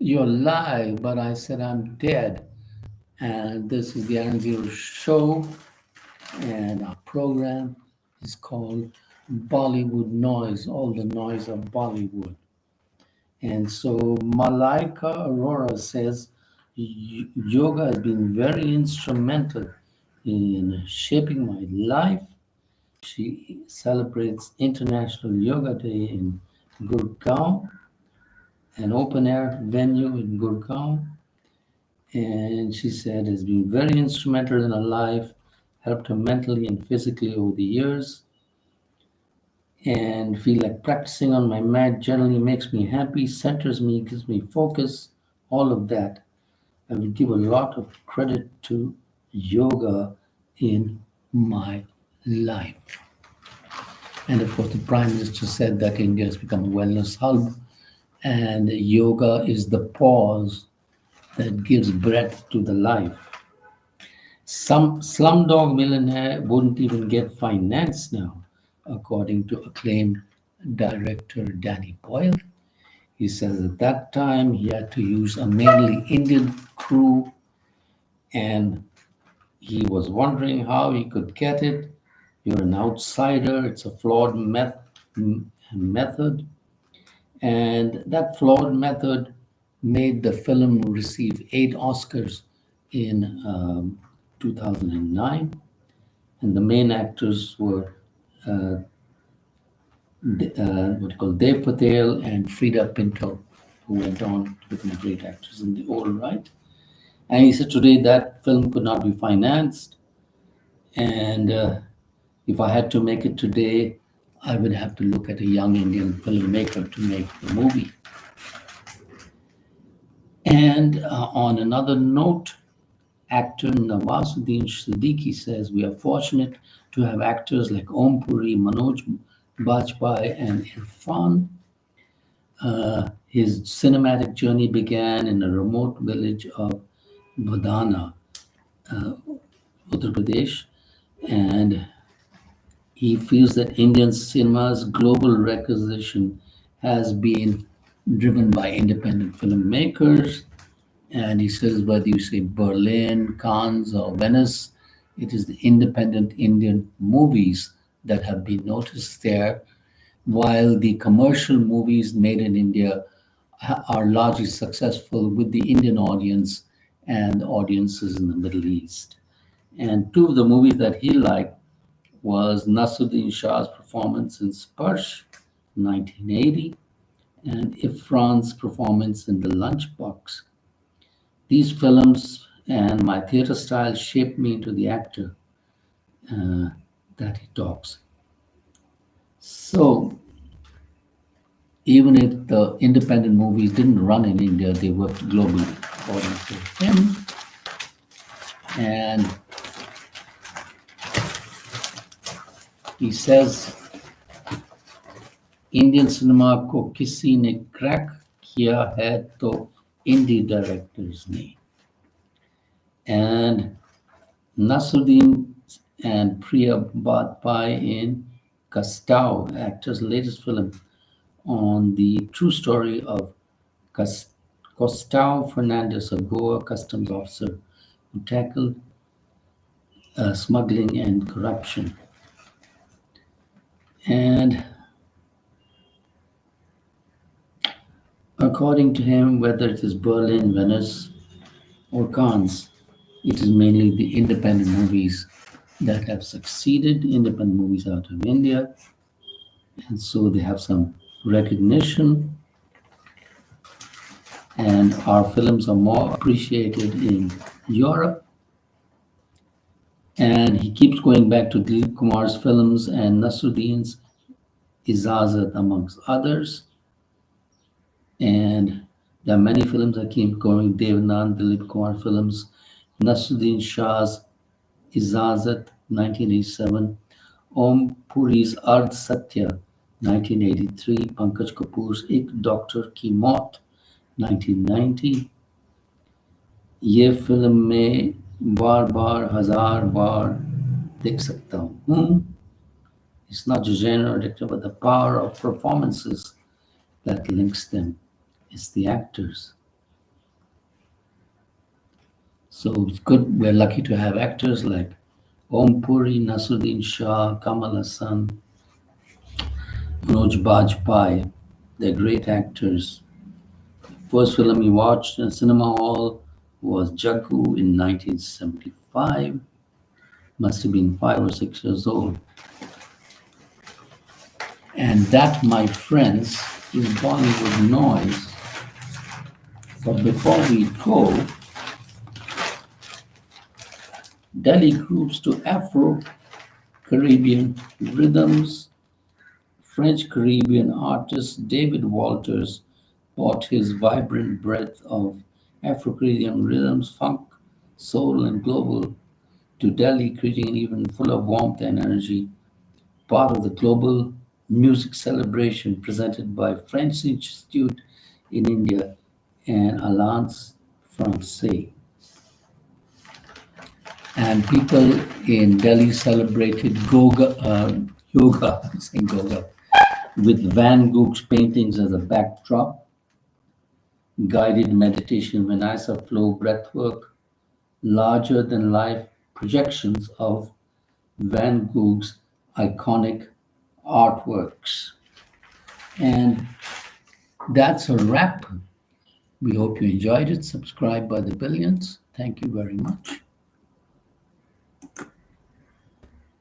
You're live, but I said I'm dead. And this is the Aaron Zero show, and our program is called Bollywood Noise, all the noise of Bollywood. And so Malaika Aurora says yoga has been very instrumental in shaping my life. She celebrates International Yoga Day in Gurgaon, an open air venue in Gurgaon. And she said has been very instrumental in her life, helped her mentally and physically over the years, and feel like practicing on my mat generally makes me happy, centers me, gives me focus, all of that. I would give a lot of credit to yoga in my life. And of course, the Prime Minister said that India has become a wellness hub, and yoga is the pause that gives breath to the life. Some slumdog millionaire wouldn't even get financed now, according to acclaimed director Danny Boyle. He says at that time he had to use a mainly Indian crew, and he was wondering how he could get it. You're an outsider, it's a flawed method. And that flawed method made the film receive 8 Oscars in 2009. And the main actors were what you call Dev Patel and Frida Pinto, who went on to become great actors in the old right. And he said today that film could not be financed, and if I had to make it today, I would have to look at a young Indian filmmaker to make the movie. And on another note, actor Nawazuddin Siddiqui says we are fortunate to have actors like Om Puri, Manoj Bajpayee, and Irfan. His cinematic journey began in a remote village of Badana, Uttar Pradesh, and he feels that Indian cinema's global recognition has been driven by independent filmmakers. And he says, whether you say Berlin, Cannes, or Venice, it is the independent Indian movies that have been noticed there, while the commercial movies made in India are largely successful with the Indian audience and audiences in the Middle East. And two of the movies that he liked was Nasruddin Shah's performance in Sparsh, 1980, and Ifran's performance in The Lunchbox. These films and my theater style shaped me into the actor that he talks. So, even if the independent movies didn't run in India, they worked globally, according to him. And he says, Indian cinema को किसी ने crack किया है तो इंडी directors ने. And Nasruddin and Priya Bajpayee in Kastau, actor's latest film on the true story of Costau Fernandes, a Goa customs officer who tackled smuggling and corruption. And according to him, whether it is Berlin, Venice, or Cannes, it is mainly the independent movies that have succeeded, independent movies out of India, and so they have some recognition, and our films are more appreciated in Europe. And he keeps going back to Dilip Kumar's films and Nasruddin's Ijazat, amongst others. And there are many films that keep going, Devanand, Dilip Kumar films, Nasruddin Shah's Ijazat, 1987, Om Puri's Ardh Satya, 1983, Pankaj Kapoor's Ik Doctor Ki Maut, 1990. ये film में बार बार हजार बार देख सकता हूँ. It's not just genre addictive, but the power of performances that links them. It's the actors. So it's good. We're lucky to have actors like Om Puri, Nasruddin Shah, Kamal Hassan, Manoj Bajpayee. They're great actors. First film he watched in a cinema hall was Jaggu in 1975. Must have been 5 or 6 years old. And that, my friends, is Bollywood noise. But before we go, Delhi groups to Afro Caribbean rhythms. French Caribbean artist David Walters brought his vibrant breadth of Afro Caribbean rhythms, funk, soul, and global to Delhi, creating an even fuller warmth and energy, part of the global music celebration presented by French Institute in India and Alliance Francaise. And people in Delhi celebrated yoga, I'm saying Goga, with Van Gogh's paintings as a backdrop, guided meditation, Vinayasa flow breathwork, larger than life projections of Van Gogh's iconic artworks. And that's a wrap. We hope you enjoyed it. Subscribe by the billions. Thank you very much.